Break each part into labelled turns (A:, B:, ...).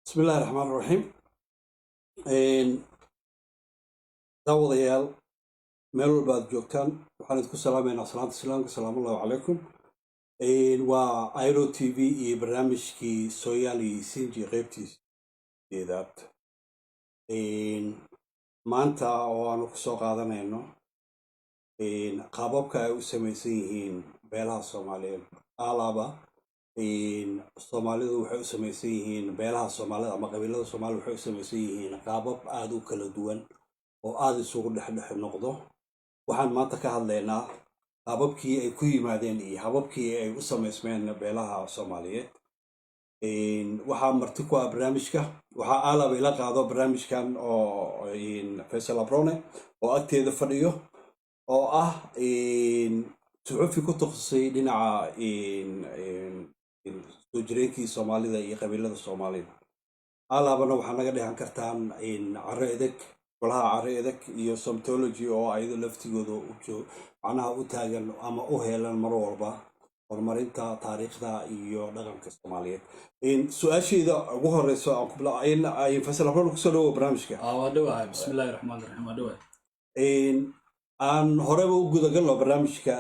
A: بسم الله الرحمن الرحيم. داوديال meel walba aad joogtaan waxaan idinku salaameynaa salaanta islaamka salaamu allahu calaykum. waa airo t v iyo barnaamijkii sooyaal iyo sinji qeybtiiseedaad maanta oo aanu kusoo qaadanayno qaababka ay u samaysan yihiin beelaha soomaaliyeed. alaaba soomaalidu waxay u samaysan yihiin beelaha soomaalida ama qabiilada soomaalida waxay u samaysan yihiin qaabab aada u kala duwan oo aada isugu dhexdhex noqdo. waxaan maanta ka hadlaynaa qaababkii ay ku yimaadeen iyo hababkii ay u samaysmeen beelaha soomaaliyeed. waxaa marti ku ah barnaamijka, waxaa aalaba ila qaado barnaamijkan oo faysal abrone oo agteeda fadhiyo oo ah suxufi ku takhasusay dhinaca soo jireenkii soomaalida iyo qabiilada soomaalida. alaabana waxaa naga dhehan kartaan caro edeg, golaha caro edeg iyo somtology oo ayado laftigooda macnaha u taagan ama u heelan mar walba horumarinta taariikhda iyo dhaqanka soomaaliyeed. su-aasheeda ugu horeyso faysal abrone kusoo dhawo barnaamijka.
B: waa dhawahay. bismillahi raxmaan raxiim. waa dhawahay.
A: aan horeba u gudagalno barnaamijka.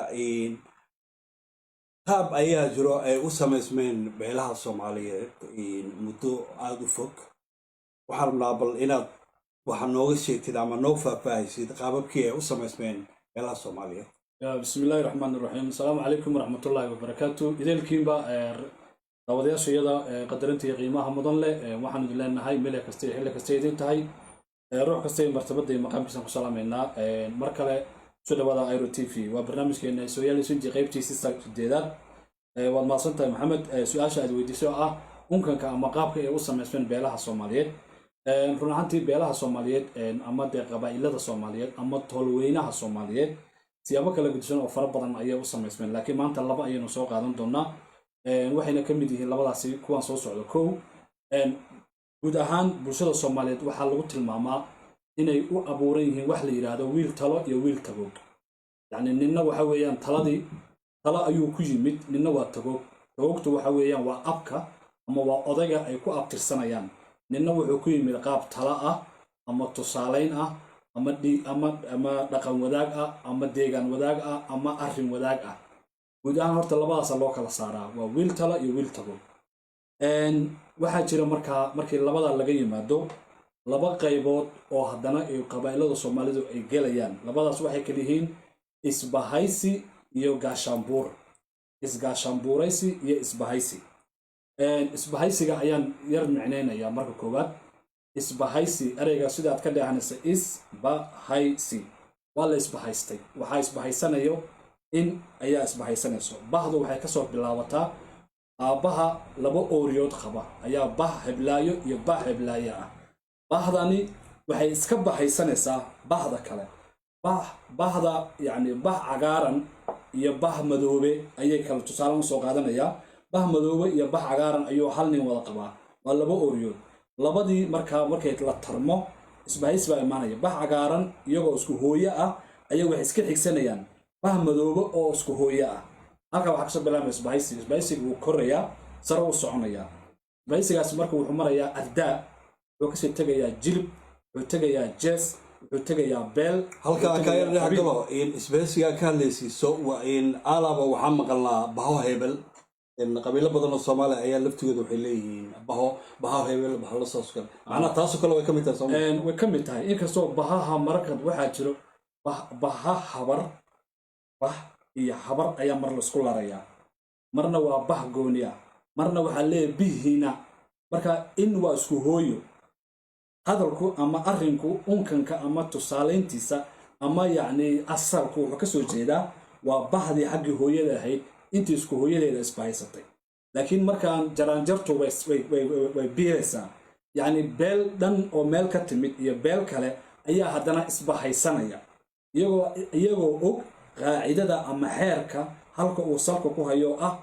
A: qaab ayaa jiro ay u samaysmeen beelaha soomaaliyeed muddo aada u fog. waxaan rabnaa bal inaad waxa nooga sheegtid ama noo faahfaahaysid qaababkii ay u samaysmeen beelaha soomaaliyeed.
B: bismillahi raxmaan raxiim. asalaamu calaykum waraxmatullaahi wabarakaatu. ideelkiinba daawadayaashayada qadarinta iyo qiimaha mudan leh, waxaan idin leenahay meel kasta iyo xilli kasta idin tahay, ruux kasta iyo martabada iyo maqaamkiisaan ku salaamaynaa. mar kale soo dhawaada airo t v. waa barnaamijkeena sooyaal sinji qeybtiisii sideedaad. waad mahadsan tahay maxamed. su-aasha aad weydiisay oo ah unkanka ama qaabka ay u samaysmeen beelaha soomaaliyeed. run ahaantii beelaha soomaaliyeed ama dee qabaa'ilada soomaaliyeed ama toolweynaha soomaaliyeed siyaabo kala gedisan oo fara badan ayay u samaysmeen, laakiin maanta laba ayaynu soo qaadan doonaa. waxayna ka mid yihiin labadaasi kuwaan soo socda. kow, guud ahaan bulshada soomaaliyeed waxaa lagu tilmaamaa inay u abuuran yihiin wax la yidhaahdo wiil talo iyo wiil tagoog. yacni ninna waxa weeyaan talo ayuu ku yimid, ninna waa tagoog. tagoogtu waxa weeyaan waa abka ama waa odayga ay ku abtirsanayaan. ninna wuxuu ku yimid qaab talo ah ama tusaalayn ah ama dhaqan wadaag ah ama deegaan wadaag ah ama arrin wadaag ah. guud ahaan horta labadaasa loo kala saaraa, waa wiil talo iyo wiil tagoog. waxaa jira markii labada laga yimaado laba qaybood oo haddana ay qabaa'ilada soomaalidu ay gelayaan. labadaas waxay kala yihiin isbahaysi iyo gaashaanbuur. isgaashaanbuuraysi iyo isbahaysi. isbahaysiga ayaan yar micnaynayaa. marka koowaad, isbahaysi ereyga sidaad ka dheehanaysa isbahaysi waa la isbahaystay. waxaa isbahaysanayo in ayaa isbahaysanayso. bahdu waxay kasoo bilaabataa aabbaha laba ooriyood qaba ayaa bah heblaayo iyo bah heblaaye ah. bahdani waxay iska bahaysanaysaa bahda kale. bahda yacni bah cagaaran iyo bah madoobe ayay kala tusaalan soo qaadanayaa. bah madoobe iyo bah cagaaran ayuu hal nin wada qabaa, waa laba ooriyood. labadii markay la tarmo isbahaysi baa imaanaya. bah cagaaran iyagoo isku hooye ah ayay waxay iska xigsanayaan bah madoobe oo isku hooye ah. halkaa waxaa kasoo bilaabaya isbahaysiga. isbahaysiga wuu korayaa, sare u soconayaa. isbahaysigaas marka wuxuu marayaa ardaa, wuxuu kasii tegayaa jilib, wuxuu tegayaa jees, wuxuu tegayaa beel.
A: halkaa ka yar dhex galo isbahaysigaa ka hadlaysiiso alaaba waxaa maqalnaa baho hebel. qabiilo badan oo soomaaliya ayaa laftigooda waxay leeyihiin baho hebel, baho la sooskal. macnaha taasoo kale way ka mid tahay sooma?
B: way ka mid tahay. inkastoo bahaha mararkan waxaa jiro baha habar, bah iyo habar ayaa mar laisku larayaa. marna waa bah gooni ah, marna waxaa leeyahay bihiina. marka in waa isku hooyo. hadalku ama arrinku unkanka ama tusaalayntiisa ama yacni asalku wuxuu ka soo jeedaa waa bahdii xaggii hooyada ahayd intii isku hooyadeeda isbahaysatay. laakiin markaan jaraanjartu way biiraysaa. yacni beel dhan oo meel ka timid iyo beel kale ayaa haddana isbahaysanaya iyagoo og qaacidada ama xeerka halka uu salka ku hayo ah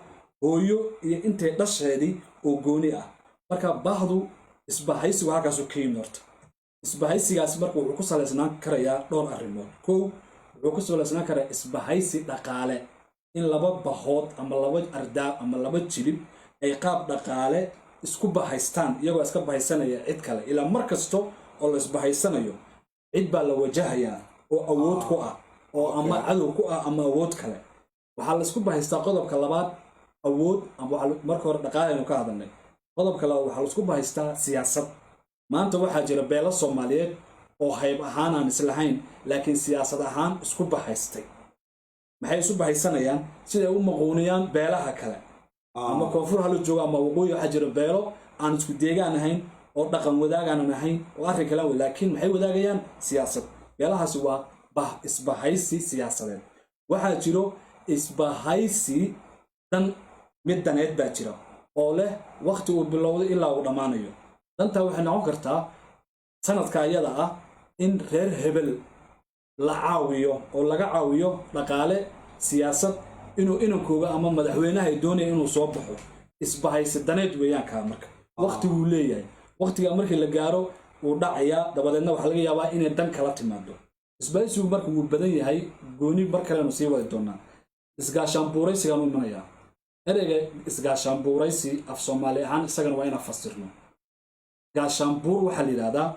B: hooyo iyo intay dhasheedii oo gooni ah. marka bahdu isbahaysigu halkaasuu ka yimid horta. isbahaysigaas marka wuxuu ku salaysnaan karayaa dhowr arrimood. kow, wuxuu ku salaysnaan karaa isbahaysi dhaqaale, in laba bahood ama laba ardaa ama laba jilib ay qaab dhaqaale isku bahaystaan iyagoo iska bahaysanaya cid kale ilaa mar kasto oo la isbahaysanayo cid baa la wajahayaa oo awood ku ah oo ama cadow ku ah ama awood kale waxaa la isku bahaystaa qodobka labaad awood ama marka hore dhaqaalaynu ka hadalnay qodobka labaad waxaa la isku bahaystaa siyaasad maanta waxaa jira beelo Soomaaliyeed oo hayb ahaan aan islahayn laakiin siyaasad ahaan isku bahaystay maxay isu bahaysanayaan siday u maquuniyaan beelaha kale ama koonfur hal jooga ama waqooyi waxa jira beelo aan isku deegaan ahayn oo dhaqan wadaagaan ahayn oo arrin kale laakiin maxay wadaagayaan siyaasad beelahaasi waa isbahaysi siyaasadeed waxaa jiro isbahaysi dan mid daneed baa jira oo leh waqti uu bilowday ilaa uu dhamaanayo danta waxay noqon kartaa sanadka ayada ah in reer hebel la caawiyo oo laga caawiyo dhaqaale siyaasad inuu inankooga ama madaxweynaha ay doonayaan inuu soo baxo isbahaysi daneed weeyaan ka marka waqti uu leeyahay waqtiga markii la gaaro uu dhacayaa dabadeedna waxa laga yaabaa inay dan kala timaado isbahaysigu marka uu badan yahay gooni mar kale sii wadi doonaa isgaashaan buuraysiga uu imanaya ereyga isgaashaan buuraysi af Soomaali ahaan isagana waa inaan fasirno gaashaan buur waxa la yiraahdaa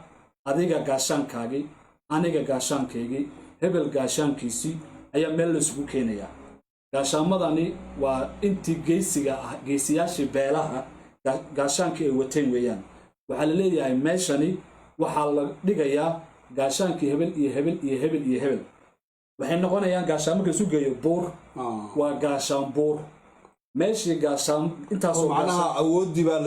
B: adiga gaashaankaagi aniga gaashaankaygi hebel gaashaankiisi ayaa meel la isugu keenaya gaashaamadani waa intii geesiga ah geesiyaashii beelaha gaashaankii ay wateen weeyaan waxa la leeyahay meeshani waxa la dhigayaa gaashaankii hebel iyo hebel iyo hebel iyo hebel waxay noqonayaan gaashaan marka isu geeyo buur waa gaashaan buur meeshii gaashaan intaas oo
A: macnaha awoodi baa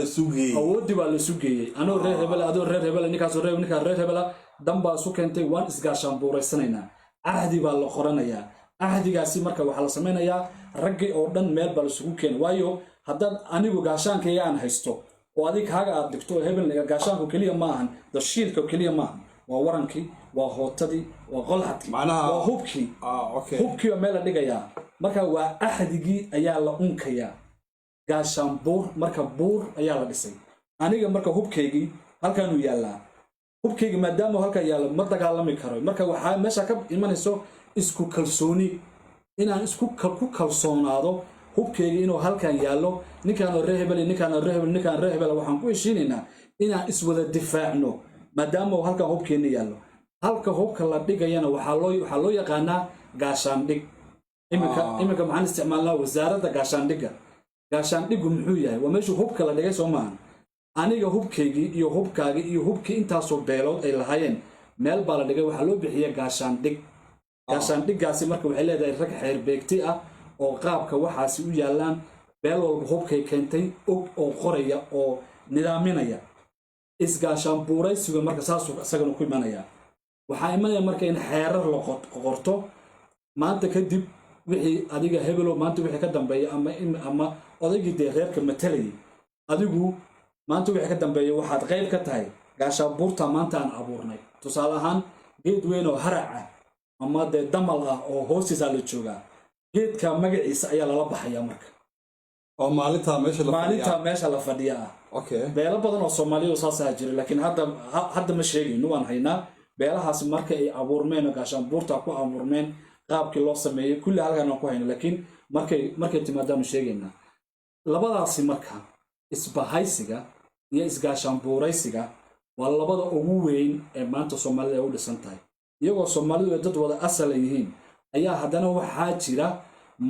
A: la sugayay
B: anoo reer hebel adoo reer hebel ninkaas reer hebel damba isu keentay waan isgaashaan buuraysanayna ahdi baa la qoranayaa ahdigaasi marka waxa la sameeyaa raggi oo dhan meel baa la isugu keen waayo haddaan anigu gaashaankayga aan haysto oo adig kaaga aad dhigto hebelniga gaashaanku kaliya ma ahan dashiilka kaliya ma ahan waa warankii waa hootadii waa qolxadkii waa hubkii hubkii meel la dhigayaa marka waa ahdigii ayaa la unkayaa gaashaan buur marka buur ayaa la dhisay aniga marka hubkaygii halkan uu yaalaa hubkayga maadaama halka yaalo ma dagaalami karo marka waxa meesha ka imanayso isku kalsooni inaan isku kalsoonaado hubkayga inuu halkan yaalo ninkaan reer hebel waxaan ku heshiinaynaa inaan iswada difaacno maadaama halkan hubkeena yaalo halka hubka la dhigayana waxa loo yaqaanaa gaashaan dhig imika maxaan isticmaalnaa wasaaradda gaashaandhigu muxuu yahay waa meeshuu hubka la dhigay soo maahan aniga hubkaygii iyo hubkaagii iyo hubkii intaasoo beelood ay lahaayeen meel baa la dhigay waxaa loo bixiya gaashaandhiggaasi marka waxay leedahay rag xeer beegti ah oo qaabka waxaasi u yaallaan beel walba hubkay keentay og oo qoraya oo nidaaminaya isgaashaan buuraysiga marka saasuu isagana ku imanaya waxaa imanaya marka in xeerar la qorto maanta kadib wixii adiga hebelo maanta wixii ka dambeeya ama odaygii dee reerka matalayay adigu maanta wixii ka dambeeya waxaad qayb ka tahay gaashaan buurta maanta aan abuurnay tusaale ahaan geed weyn oo harac ah ama dee damal ah oo hoostiisa la joogaa geedka magaciisa ayaa lala baxayaa marka
A: oo maalinta
B: meesha la fadhiya beelo badan oo Soomaaliyeed saasaa jira laakiin hadda ma sheegayno waan haynaa beelahaas marka ay abuurmeen gaashaan buurta ku abuurmeen qaabkii loo sameeyay kulli halkan aan ku hayno laakiin markay timaadaan sheegaynaa labadaasi marka isbahaysiga iyo isgaashaan buuraysiga waa labada ugu weyn ee maanta Soomaalida ay u dhisan tahay iyagoo Soomaalidu dad wada asal yihiin ayaa haddana waxaa jira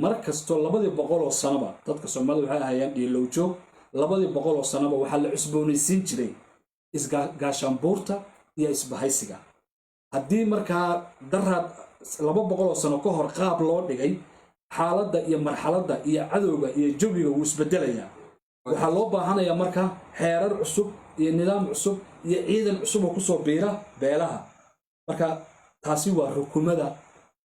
B: mar kasto 200 sanaba dadka Soomaalida waxay ahaayeen dhiilowjo 200 sanaba waxa la cusboonaysiin jiray isgaashaan buurta iyo isbahaysiga haddii markaa daraad 200 sano ka hor qaab loo dhigay xaaladda iyo marxaladda iyo cadowga iyo jawiga wuu isbedelayaa waxaa loo baahanayaa marka xeerar cusub iyo nidaam cusub iyo ciidan cusub oo kusoo biira beelaha marka taasi waa rukumada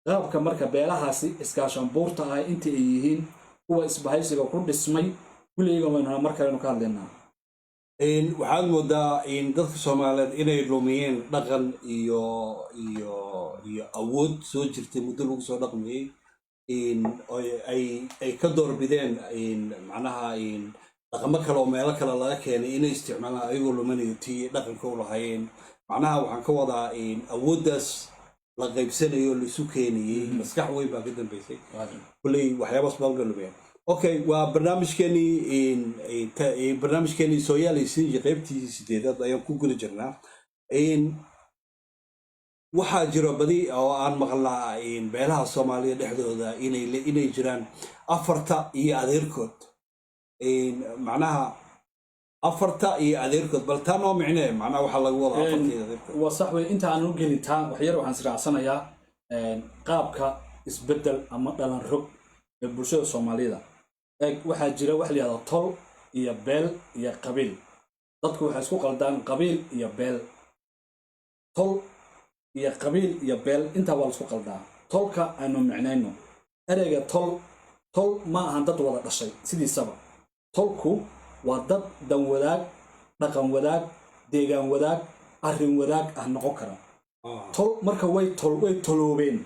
B: qaabka marka beelahaasi iskaashan buurta ah intii ay yihiin kuwa isbahaysiga ku dhismay kulliga wayna markale ka hadlaynaa
A: waxaad moodaa in dadka Soomaaliyeed inay lumiyeen dhaqan iyo awood soo jirtay muddo lagu soo dhaqmay ay ka doorbideen macnaha dhaqamo kale oo meelo kale laga keenay inay isticmaalaan ayagoo luminayo tii dhaqanka u lahaayeen macnaha waxaan ka wadaa awooddaas la qaybsanayo la isu keenayay maskax weyn baa ka dambeysay kulley waxyaabaas baa laga lumiyay okay waa barnaamijkeenii sooyaaleysiinji qaybtii 8 ayaan ku guda jirnaa. waxaa jiro badi oo aan maqlaa beelaha Soomaaliya dhexdooda inay jiraan afarta iyo adeerkood, macnaha afarta iyo adeerkood, bal taa noo micnee macnaha waxaa lagu wadaa afarta iyo adeerkood.
B: waa sax wey. inta aan u gelin taa wax yar waxaan israacsanayaa qaabka isbedel ama dhalan rog ee bulshada Soomaalida. waxaa jira wax la yiraahdo tol iyo beel iyo qabiil. dadku waxay isku qaldaan qabiil iyo beel. tol iyo qabiil iyo beel inta waa isku qaldaa. tolka aanu micnayno ereyga tol ma ahan dad wada dhashay sidiisaba. tolku waa dad dan wadaag, dhaqan wadaag, deegaan wadaag, arrin wadaag ah noqon kara. tol marka way toloobeen,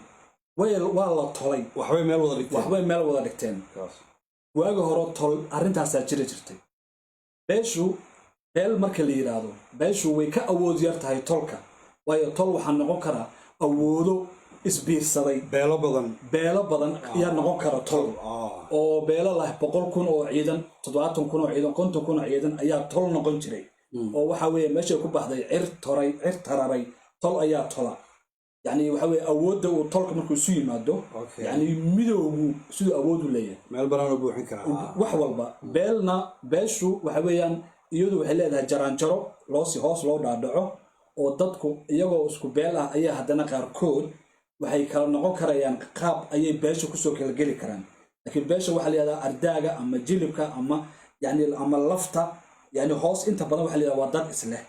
B: waa la tolay,
A: waxbay meel wada
B: dhigteen. waaga hore tol arrintaasaa jirtay. beel marka la yiraahdo beeshu way ka awood yar tahay tolka, waayo tol waxaa noqon kara awoodo isbiirsaday. beelo badan ayaa noqon kara tol. oo beelo lah 100,000 oo ciidan, 70,000 oo ciidan, 50,000 oo ciidan ayaa tol noqon jiray. oo waxa weeye meesha ku baxday cir tararay tol ayaa tola. يعني وحوي أود وطلق مركو سوي مادو يعني مدوغو سوي أود ولاية
A: مال برانو بوحين كرا
B: وحوال با بيلنا باشو وحويان يودو وحلي لها جرانجرو لوسي هوس لو دادعو ودادكو إياغو اسكو بيلا أيا هدانا قاركود وحي كلا نقو كريان قاب أيا باشو كسو كالجيلي كران. لكن باشو وحلي لها أرداغا أما جيلبكا أما يعني أما اللفتا يعني هوس انت بنا وحلي لها وداد إسله.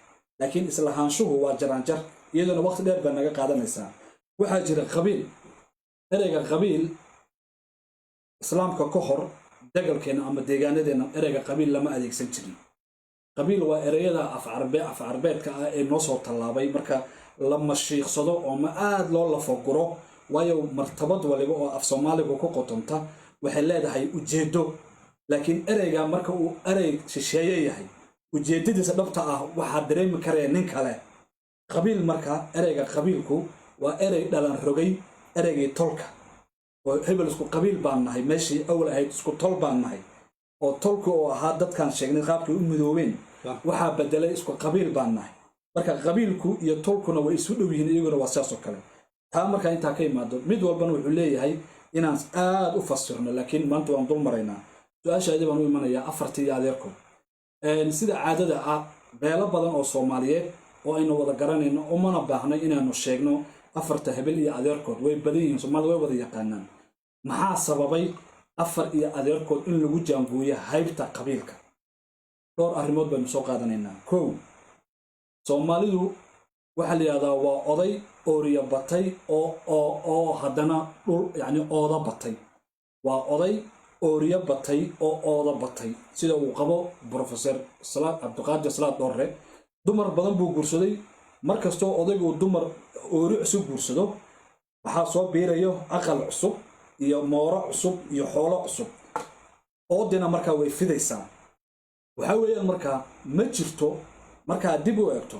B: لكن إسلهانشو هو جرانجر iyaduna waqti dheer baa naga qaadanaysaa. waxaa jira qabiil. ereyga qabiil islaamka ka hor dagalkeena ama deegaanadeena ereyga qabiil lama adeegsan jirin. qabiil waa ereyada af carbeedka ah ee noo soo tallaabay marka la mashiiqsado oo ma aad loo lafaguro, waayo martabad waliba oo af Soomaaliga ku qotonta waxay leedahay ujeedo. laakiin ereyga marka uu erey shisheeye yahay ujeedadiisa dhabta ah waxaa dareemi karaya nin kale. qabiil marka ereyga qabiilku waa erey dhalan rogay ereygii tolka. oo hebel isku qabiil baan nahay, meeshii awal ahayd isku tol baan nahay. oo tolku oo ahaa dadkan sheegnay qaabkii u midoobeen waxaa bedelay isku qabiil baan nahay. marka qabiilku iyo tolkuna way isu dhow yihiin, iyaguna waa sidaas oo kale. taa marka intaa ka imaado mid walbana wuxuu leeyahay inaan aad u fasirno, laakiin maanta waan dul maraynaa. su-aashaadii baan u imanayaa afartii iyo adeerkood. sida caadada ah beelo badan oo Soomaaliyeed oo aynu wada garanayno umana baahnay inaanu sheegno afarta hebel iyo adeerkood way badan yihiin, Soomaalidu way wada yaqaanaan. maxaa sababay afar iyo adeerkood in lagu jaanbuuyo haybta qabiilka? dhowr arrimood baynu soo qaadanaynaa. kow, Soomaalidu waxa la yiraahdaa waa oday ooriya batay oo haddana dhul yani ooda batay. waa oday ooriya batay oo ooda batay, sida uu qabo Professor Cabdiqaadir Salaad Dhoorre. dumar badan buu guursaday. markastoo odaygu dumar oori cusub guursado waxaa soo biirayo aqal cusub iyo mooro cusub iyo xoolo cusub. oodina markaa way fidaysaa. waxaa weeyaan markaa ma jirto markaa dib u eegto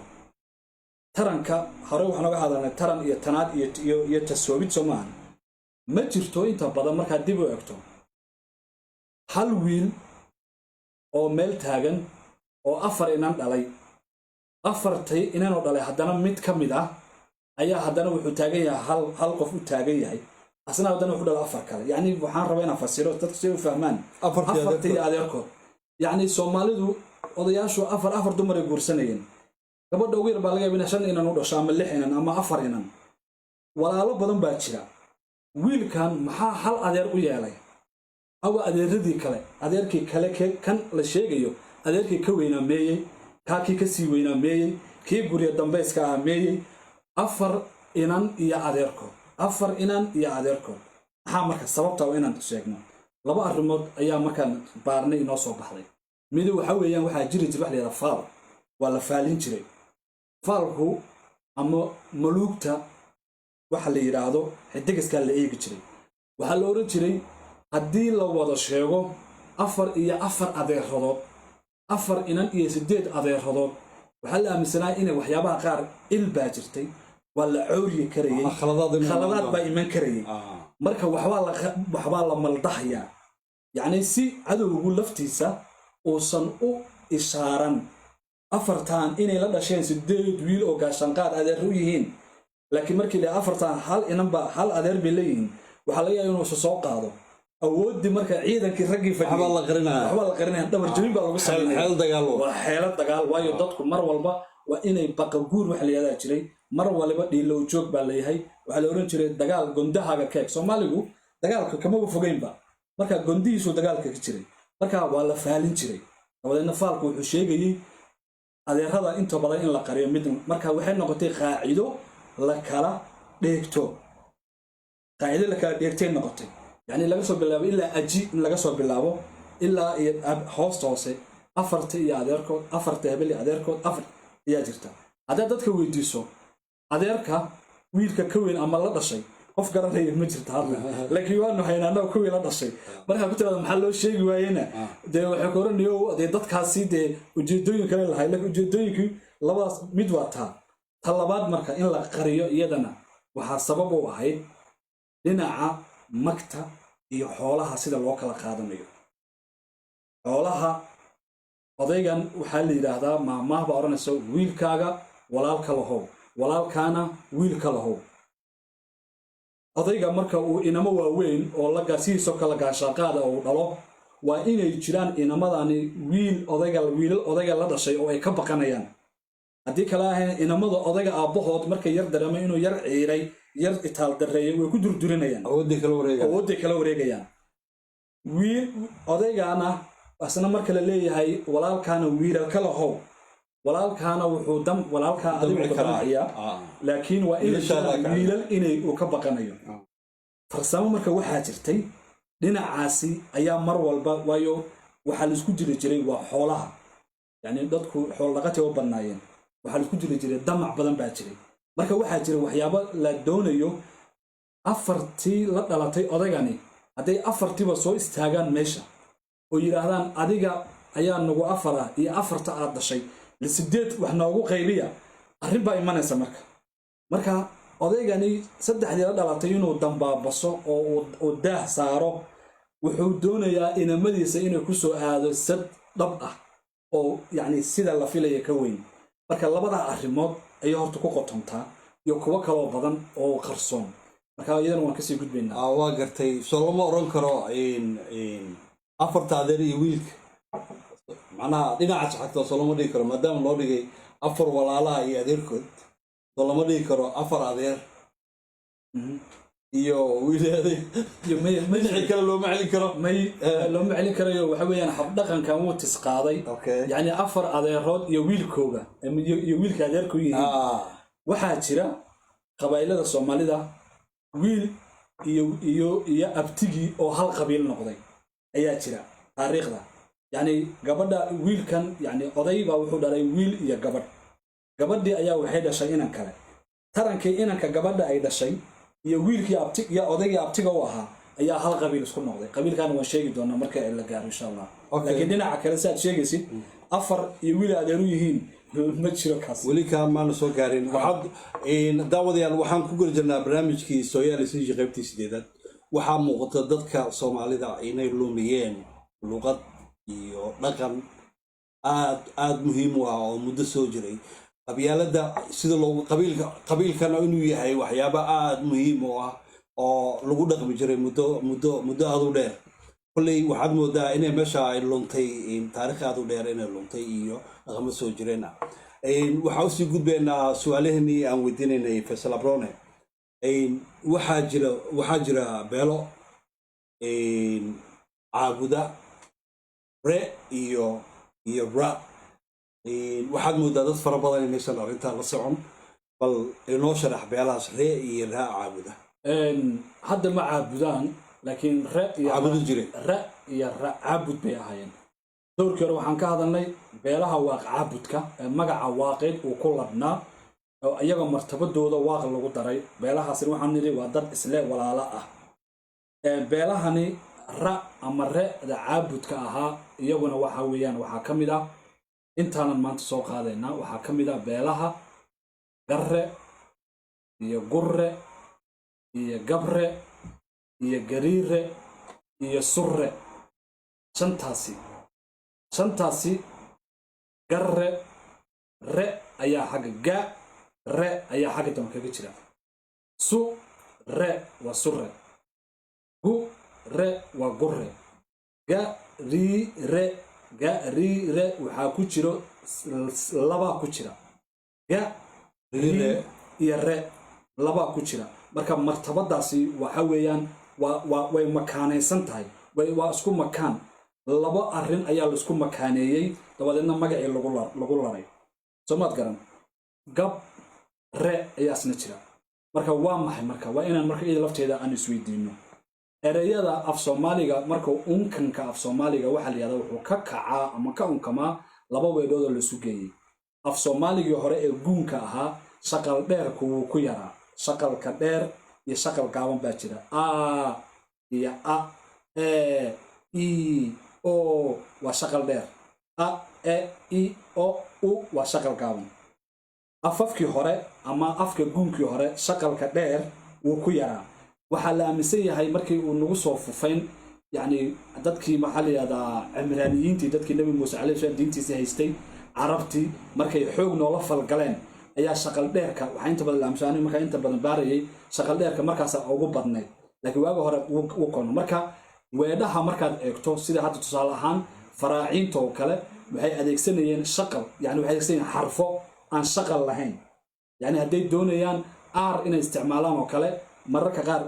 B: taranka hore waxaan uga hadalnay taran iyo tanaad iyo tasoobid Soomaali. ma jirto inta badan markaa dib u eegto hal wiil oo meel taagan oo afar inan dhalay. afartay inanoo dhalay haddana mid ka mid ah ayaa haddana wuxuu taagan yahay hal qof u taagan yahay, asna haddana wuxuu dhalay afar kale. yani waxaan rabaa inaan fasiro dadku si u fahmaan afartii adeerkood. yani Soomaalidu odayaashu afar dumar ay guursanayeen. gabadha ugu yar baa laga yaabaa 5 inan u dhasho ama 6 inan ama 4 inan. walaalo badan baa jira. wiilkan maxaa hal adeer u yeelay? awa adeeradii kale, adeerkii kale kan la sheegayo adeerkii ka weynaa meeyey, kaakii ka sii weynaa meeyey, kii guriga dambayska ah meeyey. afar inan iyo adeerkood. maxaa marka sababta inaan sheegno? laba arrimood ayaa markaan baarnay inoo soo baxday. mid waxa weeyaan waxaa jiri jiray wax la yiraahdo faal. waa la faalin jiray. faalku ama maluugta waxa la yiraahdo xidigiska la eegi jiray. waxaa la oran jiray haddii la wada sheego 4 iyo 4 adeeradood, 4 inan iyo 8 adeeradood, waxaa la aaminsanaa inay waxyaabaha qaar baa jirtay, waa la cawriye karayay, khaladaad baa iman karayay. marka waxbaa la maldahayaa. yacni si cadowgu laftiisa uusan u ishaaran afartan inay la dhasheen 8 wiil oo gaashanqaad adeer u yihiin laakiin markii la afartan hal inanba hal adeer bay leeyihiin waxaa laga yaabaa inuu soo qaado awoodii marka ciidankii raggii fadhiyay waxba la qarinaya dhabar jabin baa lagu sameeyay xeelad dagaal waayo dadku mar walba waa inay baqa guur wax la yiraahdo jiray mar walba dhiilow joog baa leeyahay waxa la oran jiray dagaal gondahaga keeg Soomaaligu dagaalka kama fogeynba marka gondihiisu dagaalka ka jiray marka waa la faalin jiray wadana faalku wuxuu sheegayay adeerada inta badan in la qariyo mid marka waxay noqotay qaacido la kala dheegto qaacido la kala dheegtay noqotay yani laga soo bilaabo ilaa aji in laga soo bilaabo ilaa hoose afarta iyo adeerkood afarta hebel iyo adeerkood afar ayaa jirta haddii dadka weydiiso adeerka wiilka ka weyn ama la dhashay qof garanaya ma jirta hadda laakiin waanu haynaanaa ka weyn la dhashay marka ku tirada maxaa loo sheegi waayena dee waxay koranayo dee dadkaasi dee ujeedooyin kale lahayd laakiin ujeedooyinkii labadaas mid waa ta labaad marka in la qariyo iyadana waxaa sabab u ahayd dhinaca magta iyo xoolaha sida loo kala qaadanayo xoolaha odaygan waxaa la yiraahdaa maamaha baa oranaysa wiilkaaga walaalka lahow walaalkaana wiilka lahow odayga marka uu inamo waaweyn oo la gaarsiiso kala gaashaaqaada oo dhalo waa inay jiraan inamadani wiilal odayga la dhashay oo ay ka baqanayaan haddii kale ahayn inamada odayga aabbahood markay yar dareemay inuu yar ciiray yar itaal dareeyay way ku durdurinayaan awoodday kala wareegayaan wiil odaygaana asna marka la leeyahay walaalkaana wiilal ka lahow walaalkaana wuxuu walaalkaa adigu badanaaya laakiin waa in wiilal inay uu ka baqanayo farsamo marka waxaa jirtay dhinacaasi ayaa mar walba waayo waxaa la isku jiri jiray waa xoolaha yani dadku xoolo dhaqatay oo bannaayeen waxaa la isku jiri jiray damac badan baa jiray marka waxaa jira waxyaabo la doonayo afartii la dhalatay odaygani hadday afartiiba soo istaagaan meesha oo yidhaahdaan adiga ayaa nagu afar ah iyo afarta aad dhashay لسديت وحنا ugu qaybiya arrin baa imanaysa marka odaygani saddexdii la dhalatay inuu dambaabaso oo daah saaro wuxuu doonayaa inamadiisa inay ku soo aado sad dhab ah oo yani sida la filaya ka weyn marka labada arrimood ay horta ku qotontaa iyo kuwa kale oo badan oo qarsoon marka iyadana waan ka sii gudbaynaa
A: waa gartay soo lama oran karo afarta adeer iyo wiilka macnaha dhinaca xigta soo lama dhigi karo maadaama loo dhigay afar walaalaha iyo adeerkood soo lama dhigi karo afar adeer iyo wiiladay
B: iyo
A: may kale looma celin karo
B: looma celin karayo waxa weeyaan hab dhaqankan uu tisqaaday yani afar adeerood iyo wiilkooga iyo wiilka adeerku yihiin waxaa jira qabaylada Soomaalida wiil iyo abtigi oo hal qabiil noqday ayaa jira taariikhda يعني gabadha wiilkan yani oday baa wuxuu dhalay wiil iyo gabadhii ayaa waxay dhashay inan kale tarankii inanka gabadha ay dhashay iyo wiilkii abtiga odaygii abtiga u ahaa ayaa hal qabiil isku noqday qabiilkan waan sheegi doonaa marka la gaaro insha Allah laakiin dhinaca kale saad sheegaysid afar iyo wiil adeer u yihiin ma jiro kaas
A: weli ka ma soo gaarin waxaad daawadayaal waxaan ku geli jirnaa barnaamijkii Sooyaalisiin qaybtii 8 waxaa muuqata dadka Soomaalida inay lumiyeen luqad iyo dhaqan aad muhiim u ah oo muddo soo jiray qabyaalada sida loo qabiilkana inuu yahay waxyaabo aad muhiim u ah oo lagu dhaqmi jiray muddo aad u dheer kulay waxaad moodaa inay meesha ay luntay taariikh aad u dheer inay luntay iyo dhaqamo soo jireena waxaa usii gudbaynaa su'aalaheenii aan weydiinaynay Faisal Abrone waxaa jira beelo caabuda re iyo ra waxaad moodaa dad fara badan inaysan arrintaa la socon bal inoo sharax beelahaas re iyo ra caabuda
B: hadda ma caabudaan laakiin re iyo ra caabud bay ahaayeen dowrkii hore waxaan ka hadalnay beelaha waaq caabudka magaca waaqeed uu ku labnaa oo iyaga martabadooda waaq lagu daray beelahaasina waxaan nidhi waa dad isle walaalo ah beelahani ra ama re-da caabudka ahaa iyaguna waxa weeyaan waxaa ka mid ah intaanan maanta soo qaadaynaa waxaa ka mid ah beelaha garre iyo gurre iyo gabre iyo gariire iyo surre shantaasi garre re ayaa xagga ga re ayaa xagga dambe kaga jira su re waa surre gu re waa gurre ga ri re waxaa ku jiro labaa ku jira ga ri iyo re labaa ku jira marka martabadaasi waxa weeyaan way makaanaysan tahay waa isku makaan laba arrin ayaa la isku makaaneeyey dabadeedna magacii lagu laray soomaad garan gab re ayaa isna jira marka waa maxay marka waa inaan marka iyada lafteeda aan isweydiino ereyada af soomaaliga marka unkanka af soomaaliga waxaa la yidhahdaa wuxuu ka kacaa ama ka unkamaa laba weedhood oo la isu geeyey af soomaaligii hore ee guunka ahaa shaqal dheerku wuu ku yaraa shaqalka dheer iyo shaqal gaaban baa jira a iyo a e o waa shaqal dheer a e o u waa shaqal gaaban afafkii hore ama afka guunkii hore shaqalka dheer wuu ku yaraa waxaa la aaminsan yahay markii uu nagu soo fufayn yacni dadkii maxaa la yidhahdaa cimraaniyiintii dadkii nebi muuse calayhi salaam diintiisii haystay carabtii markay xoog noola falgaleen ayaa shaqal dheerka waxaa inta badan la aaminsan markaa inta badan baarayay shaqal dheerka markaasa ugu badnayd laakiin waaga hore wuu kono marka weedhaha markaad eegto sida hadda tusaale ahaan faraaciinta oo kale waxay adeegsanayeen shaqal yani waxay adeegsanayeen xarfo aan shaqal lahayn yani hadday doonayaan aar inay isticmaalaan oo kale mararka qaar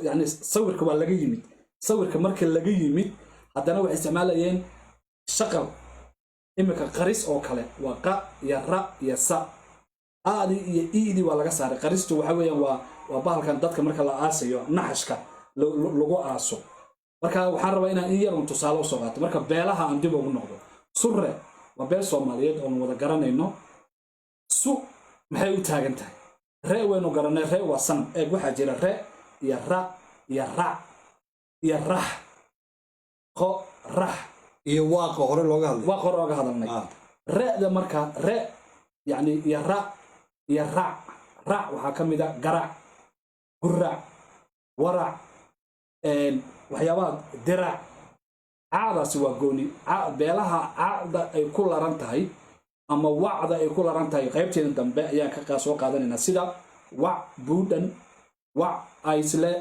B: yani sawirka waa laga yimid sawirka marka laga yimid haddana waxay isticmaalayeen shaqal imika qaris oo kale waa qa iyo ra iyo sa aadi iyo iidi waa laga saaray qaristu waxa weeyaan waa bahalkan dadka marka la aasayo naxashka lagu aaso marka waxaan rabaa inaan in yar un tusaale usoo qaato marka beelaha aan dib ugu noqdo surre waa beel soomaaliyeed oon wada garanayno su maxay u taagan tahay re waynu garanay re waa san eeg waxaa jira re iyo ra iyo rac iyo rax qo rax
A: iyo waaqa hore looga
B: hadalnay re'da marka re yani iyo ra iyo rac waxaa ka mid a garac gurac warac waxyaabaha dirac caadaasi waa gooni beelaha caada ay ku laran tahay ama wacda ay ku laran tahay qaybteeda dambe ayaan ka soo qaadanaynaa sida wac buudhan wac aysle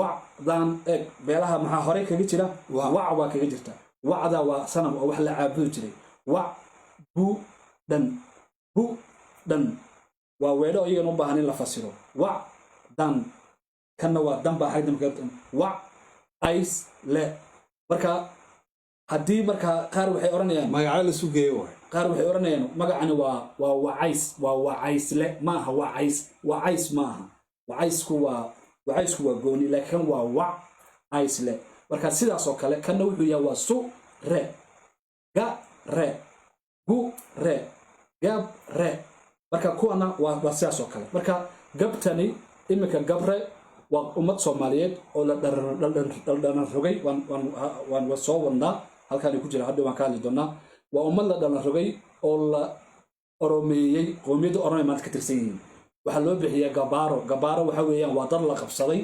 B: wacdan eeg beelaha maxaa horey kaga jira wac waa kaga jirta wacda waa sanam oo wax la caabudi jiray wac budhan waa weedho iyagan u baahan in la fasiro wac dan kanna waa dan baa xagdamka wac ays le marka haddii marka qaar waxay oranayaan
A: magaca la sugeeyo waay
B: qaar waxay oranayaan magacani waa wacaysle ma aha wacays ma aha wacaysku waa gooni laakiin waa wac aysle marka sidaas oo kale kanna wuxuu yahay waa su re ga re gu re gab re marka kuwana waa sidaas oo kale marka gabtani imika gabre waa ummad soomaaliyeed oo la dhalan rogay waan soo wadnaa halkaan ku jira hadda waan ka hadli doonaa waa ummad la dhalan rogay oo la oromeeyey qoomiyadda oromey maanta ka tirsan yihiin waxaa loo bixiyaa gabaaro waxa weeyaan waa dad la qabsaday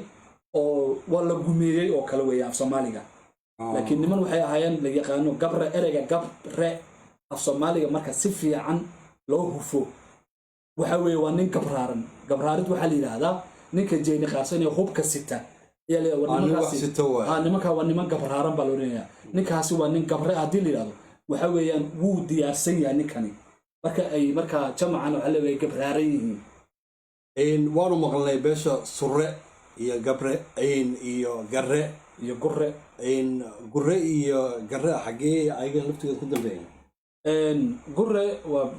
B: oo waa la gumeeyey oo kale weeyaan af soomaaliga laakiin niman waxay ahaayeen la yaqaano gabre ereyga gabre af soomaaliga marka si fiican loo hufo waxa weeye waa nin gabraarid waxaa la yidhaahdaa ninka jeeni qaarsan ee hubka sita nimanka waa niman gabraaran baa loodhanayaa ninkaasi waa nin gabre haddii la yidhahdo waxa weeyaan wuu diyaarsan yahay ninkani marka ay markaa jamacan waxa leeyahay gabraaran yihiin
A: waanu maqalnay beesha surre iyo gabre iyo garre
B: iyo gurre
A: gurre iyo garre xaggee ayaga laftigeed ku dambeeya
B: gurre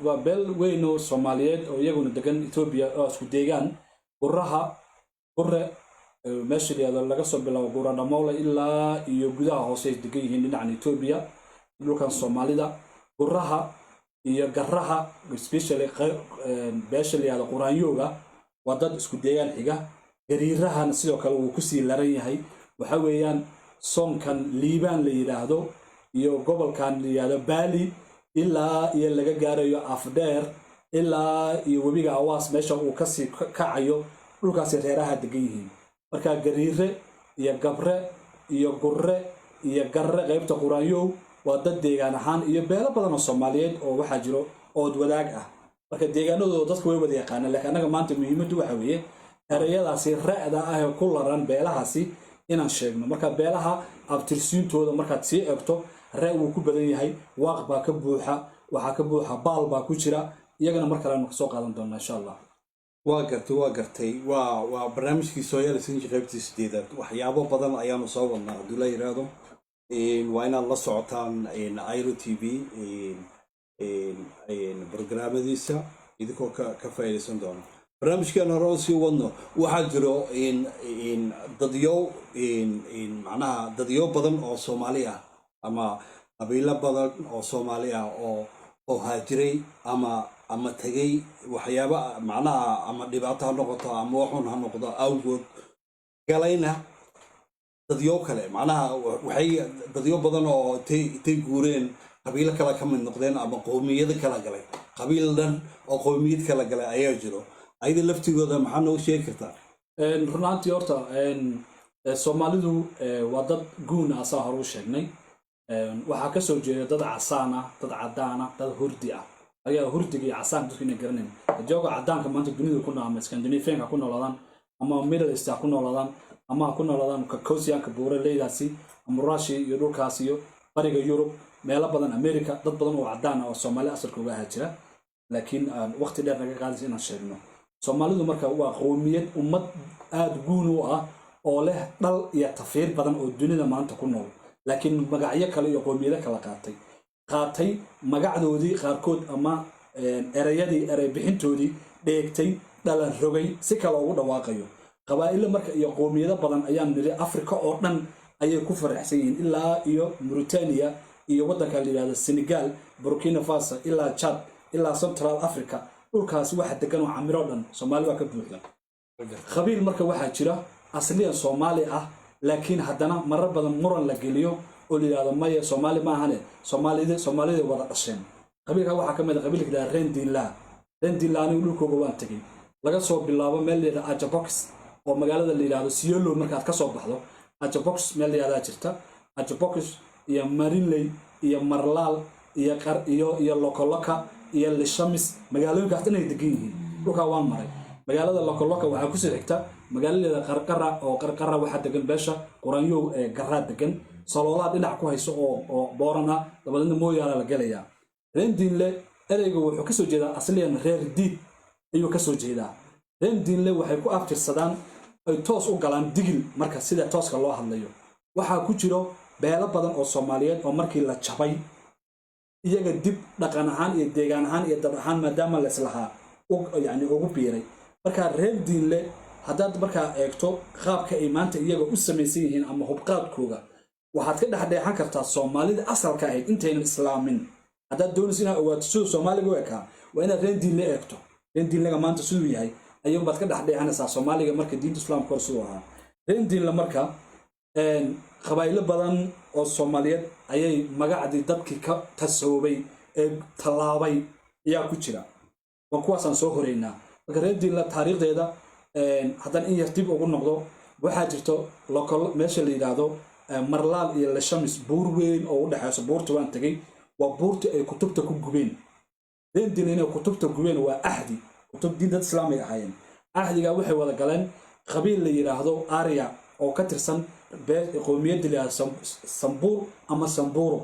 B: waa beel weyn oo soomaaliyeed oo iyaguna degan etoobiya oo isku deegaan gurre meesha layado laga soo bilaabo guuradhamowle ilaa iyo gudaha hoose ay degan yihiin dhinacan etoobiya dhulkan soomaalida guraha iyo garaha especially beesha layado quraanyooga waa dad isku deegaan xiga gariirahana sidoo kale wuu kusii laran yahay waxa weeyaan soonkan liibaan la yidhaahdo iyo gobolkan la yidhaahdo baali ilaa iyo laga gaarayo afdheer ilaa iyo webiga awaas meesha uu kasii kacayo dhulkaasi reeraha degan yihiin marka gariire iyo gabre iyo gurre iyo garre qaybta quraanyow waa dad deegaan ahaan iyo beelo badan oo soomaaliyeed oo waxaa jiro ood wadaag ah marka deegaanadooda dadku way wada yaqaanaan laakiin annaga maanta muhiimaddu waxa weeye erayadaasi ra'da ah ee ku laran beelahaasi inaan sheegno marka beelaha abtirsiintooda markaad sii eegto ra' wuu ku badan yahay waaq baa ka buuxa waxaa ka buuxa baal baa ku jira iyagana mar kale aynu kasoo qaadan doonaa insha allah
A: waa gartay waa barnaamijkii sooyaali sinji qaybtii sideedaad waxyaabo badan ayaanu soo wadnaa hadduu la yidhaahdo waa inaad la socotaan iro t v barnaamijadiisa idinkoo ka faa'iidaysan doona barnaamijkeena hore oo sii wadno waxaa jiro dadyo badan oo soomaali ah ama qabiilo badan oo soomaali ah oo haajiray ama tegay waxyaaba macnaha ama dhibaato ha noqoto ama waxun ha noqdo awgood galayna dadyo kale macnaha waxay dadyo badan oo intay guureen qabiilo kale ka mid noqdeen ama qowmiyado kala galay qabiil dhan oo qowmiyad kala galay ayaa jiro ayada laftigooda maxaa noogu sheegi kartaa
B: runaantii horta soomaalidu waa dad guun ah saa hore u sheegnay waxaa ka soo jeeda dad casaan ah dad cadaan ah dad hurdi ah ayaa hurdiga iyo casaan dadku inay garanayn jooga cadaanka maanta dunida ku nool ama Scandinavian-ka ku noolaadaan ama Middle East ku noolaadaan ama ku noolaadaan Caucasian-ka buuraleydaasi ama Russia iyo dhulkaas iyo bariga Yurub meelo badan America dad badan oo cadaan ah oo Soomaali asalkooda ah jira laakiin waqti dheer naga qaadaysa inaan sheegno Soomaalidu marka waa qowmiyad ummad aad guun u ah oo leh dhal iyo tafiir badan oo dunida maanta ku nool laakiin magacyo kale iyo qowmiyado kala qaatay magacdoodii qaarkood ama erey bixintoodii dheegtay dhalan rogay si kale ugu dhawaaqayo qabaa'ilo marka iyo qowmiyado badan ayaan niri Afrika oo dhan ayay ku faraxsan yihiin ilaa iyo Mauritania iyo waddanka la yiraahdo Senegal Burkina Faso ilaa Chad ilaa Central Africa dhulkaas waxa degan oo camiro dhan Soomaali waa ka buuxda qabiil marka waxa jira asliyan Soomaali ah laakiin haddana marar badan muran la geliyo oo la yiraahdo maya Soomaali ma ahane Soomaalida wada dhasheen qabiilka waxa kamid ah qabiilka Rendila dhulkooda waan tagay laga soo bilaabo meel leeyahay Ajabox oo magaalada la yiraahdo Siolo markaad ka soo baxdo Ajabox meel leeyahay jirta Ajabox iyo Marinley iyo Marlaal iyo Lokoloka iyo Lishamis magaalooyinkaas inay degan yihiin dhulka waan maray magaalada Lokoloka waxa ku soo xigta magaalada Qarqara waxa degan beesha Quraanyow ee Garra degan Saloola dhinac ku hayso oo boorana dabadna mooyaala la galaya Rendinle ereyga wuxuu ka soo jeedaa asliyan reer diid ayuu ka soo jeedaa Rendinle waxay ku aftirsadaan ay toos u galaan digil marka sida tooska loo hadlayo waxa ku jiro beelo badan oo Soomaaliyeed oo markii la jabay iyaga dib dhaqan ahaan iyo deegaan ahaan iyo dad ahaan maadaama la islahaa ugu biiray marka Rendinle haddaad markaa eegto qaabka ay maanta iyaga u samaysan yihiin ama hubqaadkooda waxaad ka dhexdheexan kartaa Soomaalida asalka ah intaynan islaamin haddaad doonayso inaad ogaato siduu Soomaaliga u ekaa waa inaad Rendinle eegto Rendinlega maanta siduu yahay ayuun baad ka dhexdheexanaysaa Soomaaliga marka diinta Islaamka hor siduu ahaa Rendinle marka qabaa'ilo badan oo Soomaaliyeed ayay magacdii dadkii ka tasoobay ee talaabay ayaa ku jira waa kuwaasaan soo horeynaa marka Rendinle taariikhdeeda haddaan in yar dib ugu noqdo waxaa jirto meesha la yiraahdo Marlaal iyo Lishamis buur weyn oo u dhaxayso buurta waan tagay waa buurta ay kutubta ku gubeen Rendinle inay kutubta gubeen waa ahdi kutub diinta Islaamiga ahaayeen ahdiga waxay wada galeen qabiil la yiraahdo Arya oo ka tirsan qowmiyadda la Sambur ama Samburo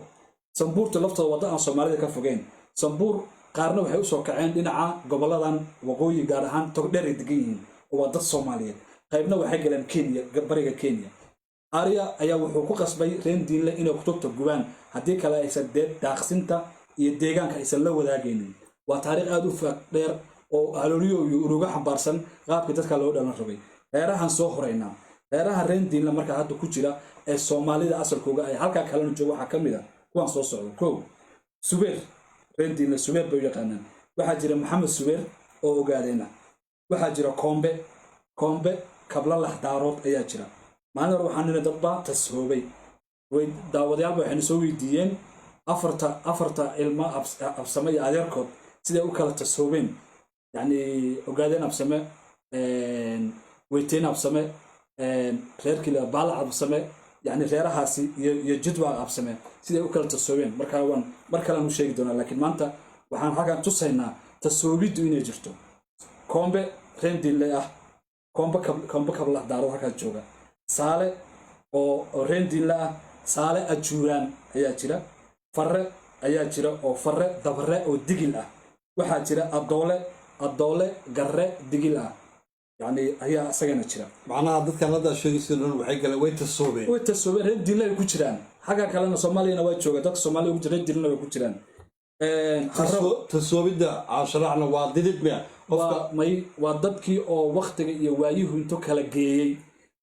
B: Samburta laftooda wada aan Soomaalida ka fogeen Sambur qaarna waxay u soo kaceen dhinaca goboladan waqooyi gaar ahaan Togdheer degan yihiin oo waa dad Soomaaliyeed qaybna waxay galeen Kenya bariga Kenya Arya ayaa wuxuu ku qasbay Rendinle inay kutubta gubaan haddii kale aysan daaqsinta iyo deegaanka aysan la wadaagaynin waa taariikh aad u fog dheer oo halooliyo iyo uruga xambaarsan qaabkii dadka loo dhalan rabay reerahan soo horeynaa reeraha Rendinle marka hadda ku jira ee Soomaalida asalkooda ay halka kale joogo waxa kamid ah kuwan soo socdo koow Subeer Rendinle Subeer bay yaqaanaan waxa jira Maxamed Subeer oo ogaadeena waxa jira Kombe kabla laxdaarood ayaa jira maalin waxaan nina dadba tasoobay way daawadayaal waxay soo weydiiyeen afarta ilma absame iyo adeerkood sida u kala tasoobeen ogaadeen absame weyteen absame reerkii baal absame yani reerahaasi iyo jidwaa qabsameen siday u kala tasoobeen markaa waan mar kalean u sheegi doonaa laakiin maanta waxaan halkan tusaynaa tasoobiddu inay jirto koombe reendinle ah koombe kablah daarad halkaa jooga saale oo reendinle ah saale ajuuraan ayaa jira farre ayaa jira oo farre dabre oo digil ah waxaa jira adoole garre digil ah yani ayaa isagana jira
A: macnaha dadkan hadda sheegaysa dhan waxay galeen way tasoobeen
B: reendinle ay ku jiraan xagga kalena soomaaliyana waa jooga dadka soomaaliya ugu jira reendinle way ku jiraan
A: tasoobidda caasharaacna waa dididba
B: waa dadkii oo waktiga iyo waayihu into kala geeyey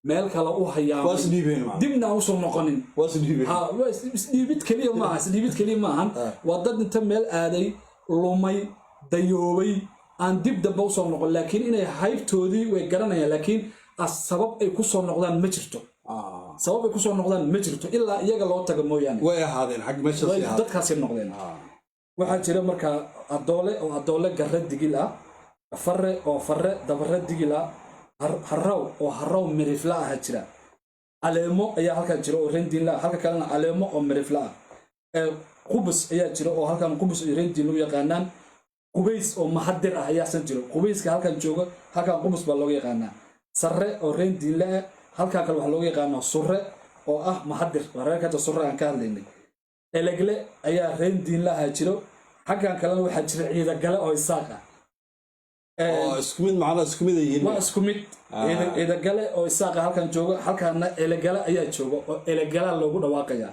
B: meel kale u hayaamay dibna aan usoo noqonin isdhiibid keliya maahan waa dad inta meel aaday lumay dayoobay aan dib damba usoo noqon laakiin inay haybtoodii way garanayaan laakiin sabab ay kusoo noqdaan ma jirto ilaa iyaga loo taga mooyaane
A: way ahaadeen
B: dadkaasay noqdeen waxaa jira markaa adoole garre digil ah farre oo farre dabarre digil ah haraw oo haraw mirifla ah jira caleemo ayaa halkan jira oo reendinla halka kalena caleemo oo mirifla ah qubus ayaa jira oo halkan qubus iyo reendin u yaqaanaan qubays oo mahadir ah ayaasan jiro qubayska halkan jooga halkan qubus baa looga yaqaanaa sarre oo reendinle ah halkan kale waxaa looga yaqaanaa surre oo ah mahadir waa reerkata surre aan ka hadlaynay elegle ayaa reendinle ah jiro xaggan kalena waxaa jira ciidagale oo isaaq ah
A: waa isku mid
B: ciidagale oo isaaqa halkan jooga halkaana elegala ayaa jooga oo elegala loogu dhawaaqaya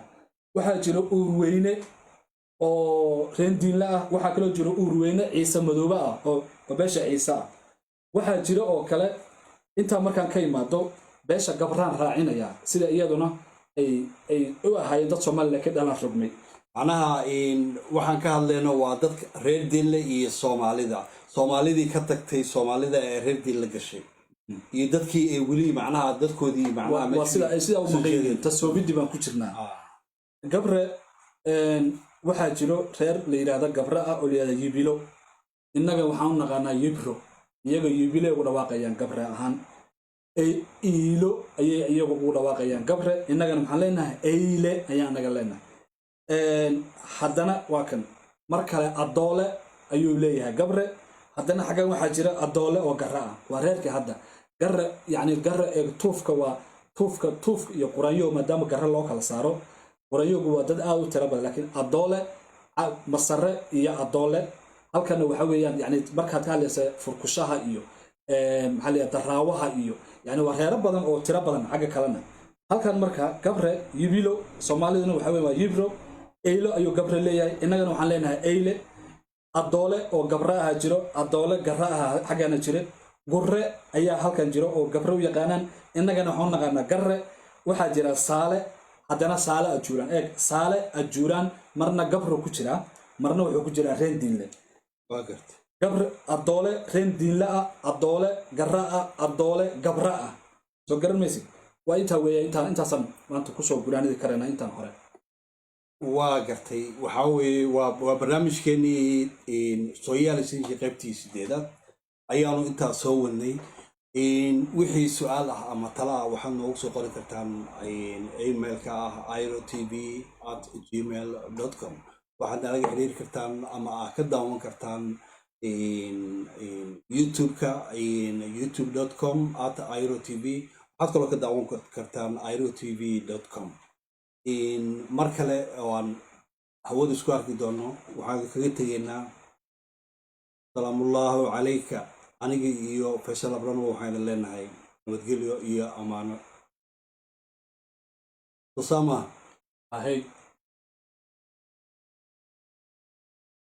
B: waxaa jira uurweyne oo reendinle ah waxaa kaloo jira uurweyne ciise madoobe ah oo beesha ciise ah waxaa jira oo kale intaa markaan ka imaado beesha gabraan raacinaya sida iyaduna ay u ahaayeen dad soomaliya ka dhalan rogmay
A: macnaha waxaan ka hadlayno waa dadka reer dinle iyo soomaalidii ka tagtay soomaalida ee reer dinle gashay iyo dadkii ay weli macnaha dadkoodii
B: sidaa u maqaydeen tasoobidii baan ku jirnaa gabre waxaa jiro reer la yidhaahda gabre ah oo layihahda yibilo innaga waxaan u naqaanaa yibro iyaga yibile ugu dhawaaqayaan gabre ahaan iilo ayay iyagu ugu dhawaaqayaan gabre innagana maxaan leenahay eyle ayaan naga leenahay haddana waa kan mar kale adoole ayuu leeyahay gabre haddana xaggan waxaa jira adoole oo garre ah waa reerkii hadda garre yani garre ee tuufka waa tuufka iyo qurayo maadaama garre loo kala saaro qurayogu waa dad aad u tira badan laakiin adoole masare iyo adoole halkana waxa weeyaan yani markaad ka hadlaysa furkushaha iyo maxaa la daraawaha iyo yani waa reero badan oo tiro badan xagga kalena halkan marka gabre yibilo soomaaliduna waxa weeye waa yibro eylo ayuu gabre leeyahay innagana waxaan leenahay eyle adoole oo gabre aha jiro adoole garre aha xaggana jire gurre ayaa halkan jiro oo gabre u yaqaanaan innagana waxaan u naqaanaa garre waxaa jira saale haddana saale ajuuraan saale ajuuraan marna gabro ku jiraa marna wuxuu ku jiraa reendinle gabre adoole reendinle ah adoole garre ah adoole gabre ah soo garan maysid waa intaa weeya intaasaan maanta kusoo guraanidi karayna intaan hore
A: waa gartay waxaa weeye waa barnaamijkeenii sooyaalisinkii qaybtii 8aad ayaanu intaa soo wadnay wixii su-aal ah ama tala ah waxaad noogu soo qori kartaan emailka ah irotv@gmail.com waxaad nalaga xiriiri kartaan ama ka daawan kartaan youtube-ka youtube.com/irotv waxaad kaloo ka daawan kartaan irotv.com mar kale ooaan hawada isku arki doono waxaan kaga tegaynaa salaamullaahu calayka aniga iyo faysal abrano waxayna leenahay nabadgelyo iyo ammaano.